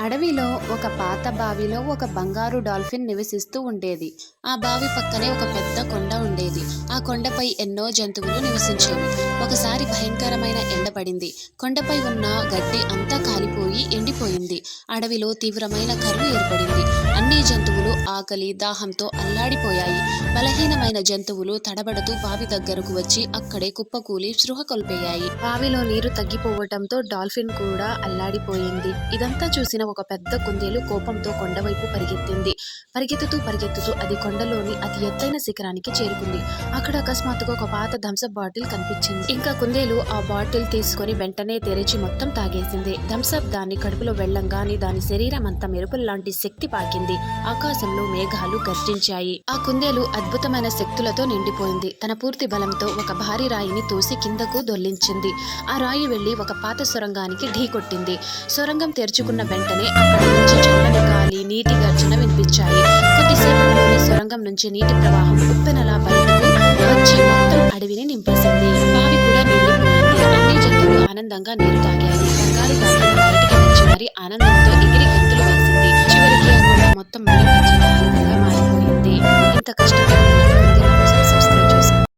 అడవిలో ఒక పాత బావిలో ఒక బంగారు డాల్ఫిన్ నివసిస్తూ ఉండేది. ఆ బావి పక్కనే ఒక పెద్ద కొండ ఉండేది. ఆ కొండపై ఎన్నో జంతువులు నివసించేవి. ఒకసారి భయంకరమైన ఎండ పడింది. కొండపై ఉన్న గడ్డి అంతా కాలిపోయి ఎండిపోయింది. అడవిలో తీవ్రమైన కరువు ఏర్పడింది. అన్ని జంతువులు ఆకలి దాహంతో అల్లాడిపోయాయి. బలహీనమైన జంతువులు తడబడుతూ బావి దగ్గరకు వచ్చి అక్కడే కుప్పకూలి స్పృహ కోల్పోయాయి. బావిలో నీరు తగ్గిపోవటంతో డాల్ఫిన్ కూడా అల్లాడిపోయింది. ఇదంతా చూసిన ఒక పెద్ద కుందేలు కోపంతో కొండవైపు పరిగెత్తింది. పరిగెత్తుతూ అది కొండలోని అతి ఎత్తైన శిఖరానికి చేరుకుంది. అక్కడ అకస్మాత్తుగా ఒక పాత థమ్సప్ బాటిల్ కనిపించింది. ఇంకా కుందేలు ఆ బాటిల్ తీసుకొని వెంటనే తెరిచి మొత్తం తాగేసింది. థమ్సప్ దాన్ని కడుపులో వెళ్ళంగానే దాని శరీరం అంతా మెరుపుల లాంటి శక్తి పాకింది. ఆకాశంలో మేఘాలు గర్జించాయి. ఆ కుందేలు అద్భుతమైన శక్తులతో నిండిపోయింది. తన పూర్తి బలంతో ఒక భారీ రాయిని తోసి కిందకు దొర్లించింది. ఆ రాయి వెళ్లి ఒక పాత సొరంగానికి ఢీకొట్టింది. సొరంగం తెరుచుకున్న వెంటనే అక్కడి నుంచి చల్లని గాలి, నీటి గర్జన వినిపించాయి. కొద్దిసేపట్లోనే సొరంగం నుంచి నీటి ప్రవాహం ఉప్పెనలా బయటకు వచ్చి మొత్తం అడవిని నింపేసింది. బావి కూడా నిండిపోయింది. అన్ని జంతువులు ఆనందంగా నీరు తాగాయి. బంగారు డాల్ఫిన్ బయటికి వచ్చి మరి ఆనందంతో ఎగిరి గంతులు వేసింది. చివరికి ఆ కొండ మొత్తం మళ్ళీ పచ్చగా మారిపోయింది. ఇంత కష్టం